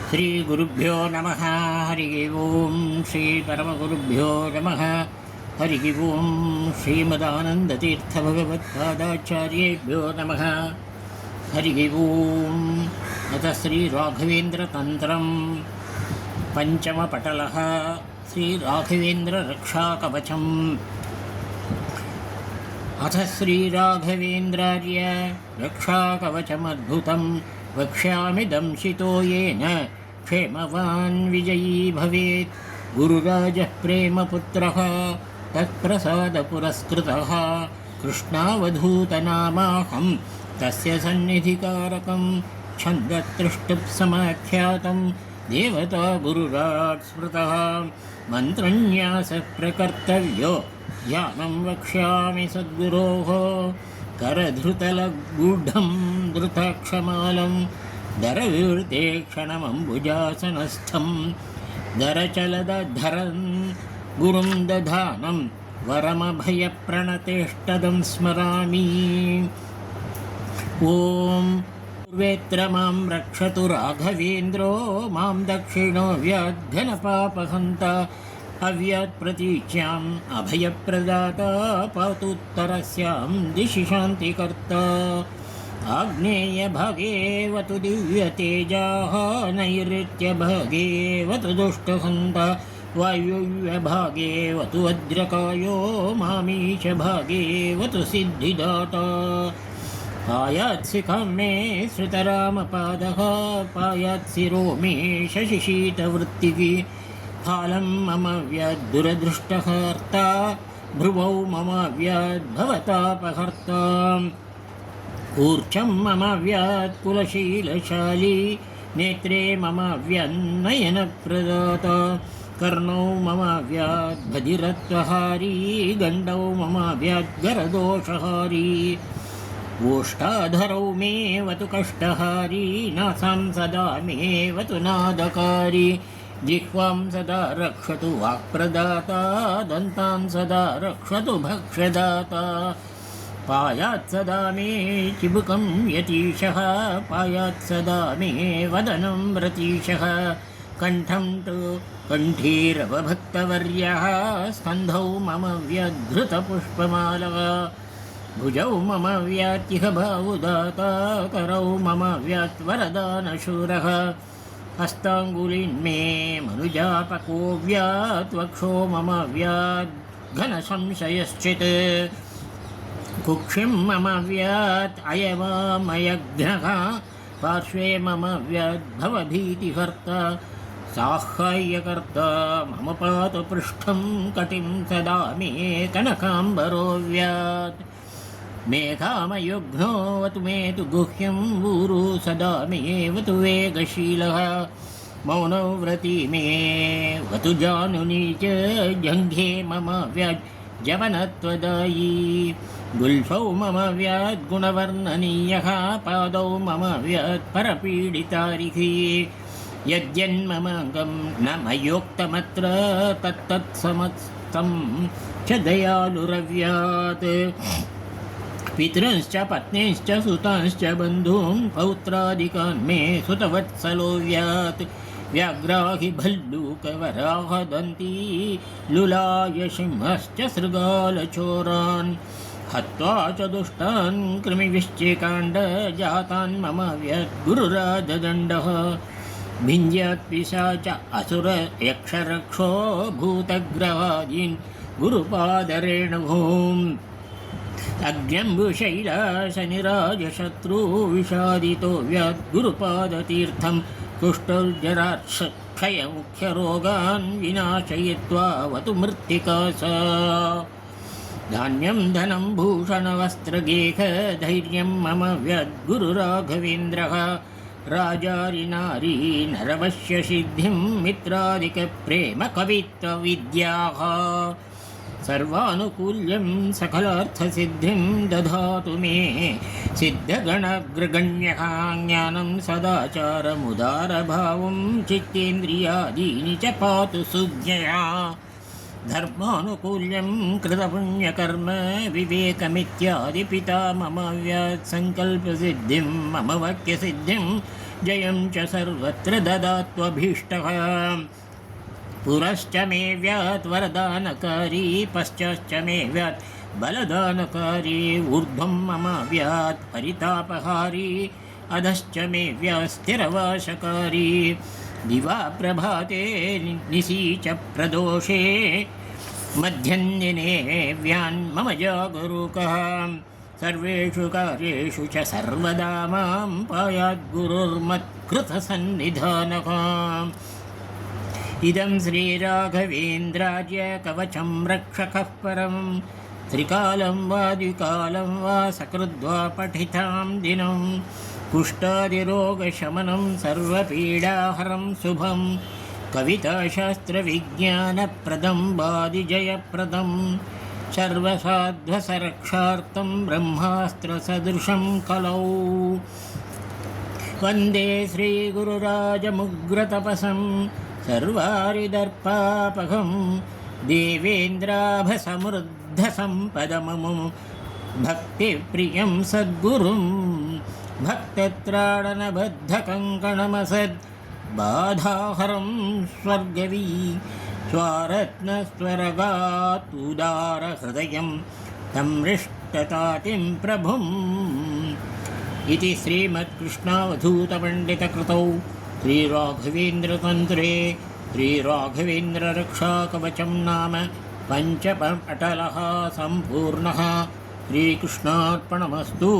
श्रीगुरुभ्यो नमः। हरि ओं श्री परमगुरुभ्यो नमः। हरि ओं श्रीमदानन्दतीर्थभगवत्पादाचार्येभ्यो नमः। हरि ओं। अथ श्रीराघवेन्द्रतन्त्रं पञ्चमपटलः। श्रीराघवेन्द्ररक्षाकवचम्। अथ श्रीराघवेन्द्रार्य रक्षाकवचमद्भुतं वक्ष्यामि दंशितो येन क्षेमवान् विजयी भवेत्। गुरुराजः प्रेमपुत्रः तत्प्रसादपुरस्कृतः कृष्णावधूतनामाहं तस्य सन्निधिकारकं छन्दतृष्टुप्समाख्यातं देवता गुरुराट् स्मृतः मन्त्रन्यासप्रकर्तव्यो ध्यानं वक्ष्यामि सद्गुरोः। करधृतलगूढं धृताक्षमालं दरविवृते क्षणमम्बुजासनस्थं दरचलदधरन् गुरुं दधानं वरमभयप्रणतेष्टदं स्मरामि। ॐ पूर्वेत्र मां रक्षतु राघवेन्द्रो मां दक्षिणो व्याघ्नपापहन्त अव्यात्प्रतीच्याम् अभयप्रदाता पातुत्तरस्यां दिशि शान्तिकर्ता। आग्नेयभागेऽवतु दिव्यतेजाः नैऋत्यभागेऽवतु दुष्टहन्ता वायुव्यभागेऽवतु वज्रकायो मामीशभागेऽवतु सिद्धिदाता। पायात्सिखां मे श्रुतरामपादः पायात्सिरो मे शशिशीतवृत्तिः। फालं मम व्याद्दुरदृष्टहर्ता भ्रुवौ मम व्याद्भवतापहर्ता। ऊर्चं मम व्यात्कुलशीलशाली नेत्रे मम व्यान्नयनप्रदाता। कर्णौ मम व्याद्भदिरत्वहारी गण्डौ मम व्याद्गरदोषहारी। ओष्ठाधरौ मे वतु कष्टहारी नासां सदा मे वतु नादकारी। जिह्वां सदा रक्षतु वाक्प्रदाता दन्तान् सदा रक्षतु भक्ष्यदाता। पायात् सदा मे चिबुकं यतीशः पायात् सदा मे वदनं व्रतीशः। कण्ठं तु कण्ठीरवभक्तवर्यः स्कन्धौ मम व्यधृतपुष्पमालः। भुजौ मम व्यात्तिह बाहुदाता करौ मम व्यात्वरदानशूरः। हस्ताङ्गुलीन्मे मनुजापको व्यात् वक्षो मम व्याद्घनसंशयश्चित्। कुक्षिं मम व्यात् अयवामयघ्नः पार्श्वे मम व्याद्भवभीतिहर्ता। साहाय्यकर्ता मम पातु पृष्ठं कटिं सदा मे कनकाम्बरो व्यात्। मेघामयुघ्नोऽवतु मे तु गुह्यं ऊरु सदा मे वतु वेगशीलः। मौनो व्रती मे वतु जानुनी च जङ्घे मम व्याज्जवनत्वदायी। गुल्फौ मम व्याद्गुणवर्णनीयः पादौ मम व्यात्परपीडितारिः। यद्यन्ममङ्गं न मयोक्तमत्र तत्तत्समस्तं च दयालुरव्यात्। पितृंश्च पत्नींश्च सुतांश्च बन्धून् पौत्रादिकान् मे सुतवत्सलो व्यात्। व्याघ्राहि भल्लूकवराह दन्ती लुलाय सिंहश्च शृगालचोरान्। हत्वा च दुष्टान् कृमिविश्चिकाण्डजातान् मम व्याद्गुरुराजदण्डः। भिञ्ज्यात्पिशाच असुर यक्षरक्षो भूतग्रहादीन् गुरुपादरेणुभूम्। अग्न्यम्बुशैलाशनिराजशत्रु विषादितो व्याद्गुरुपादतीर्थं। कुष्ठोर्जराक्षयमुख्यरोगान् विनाशयित्वा वतु मृत्तिकासा। धान्यं धनं भूषणवस्त्रगेह धैर्यं मम व्याद्गुरुराघवेन्द्रः। राजारिनारी नरवश्यसिद्धिं मित्रादिकप्रेम कवित्वविद्याः। सर्वानुकूल्यं सकलार्थसिद्धिं दधातु मे सिद्धगणग्रगण्यः। ज्ञानं सदाचारमुदारभावं चित्तेन्द्रियादीनि च पातु सुज्ञया। धर्मानुकूल्यं कृतपुण्यकर्म विवेकमित्यादि पिता मम व्यात्सङ्कल्पसिद्धिं मम वाक्यसिद्धिं जयं च सर्वत्र ददात्वभीष्टः पुरश्च मे व्यात् वरदानकारी पश्चाश्च मे व्यात् बलदानकारी ऊर्ध्वं मम व्यात् परितापहारी अधश्च मे व्यात् स्थिरवाशकारी दिवा प्रभाते निशि च प्रदोषे मध्यन्दिने व्यान्मम जागरूकः सर्वेषु कार्येषु च सर्वदा मां पायाद्गुरुर्मत्कृतसन्निधानः इदं श्रीराघवेन्द्राय कवचं रक्षकः परं त्रिकालं वा द्विकालं वा सकृद्वा पठितां दिनं कुष्ठादिरोगशमनं सर्वपीडाहरं शुभं कविताशास्त्रविज्ञानप्रदं वादिजयप्रदं सर्वसाध्वसरक्षार्थं ब्रह्मास्त्रसदृशं कलौ वन्दे श्रीगुरुराजमुग्रतपसं सर्वारिदर्पापहं देवेन्द्राभसमृद्धसम्पदममुं भक्तिप्रियं सद्गुरुं भक्तत्राणनबद्धकङ्कणमसद् बाधाहरं स्वर्गवी स्वारत्नस्वरगातुदारहृदयं तं हृष्टतातिं प्रभुम् इति श्रीमत्कृष्णावधूतपण्डितकृतौ श्रीराघवेन्द्रतन्त्रे श्रीराघवेन्द्ररक्षाकवचं नाम पञ्चमः अटलः सम्पूर्णः। श्रीकृष्णार्पणमस्तु।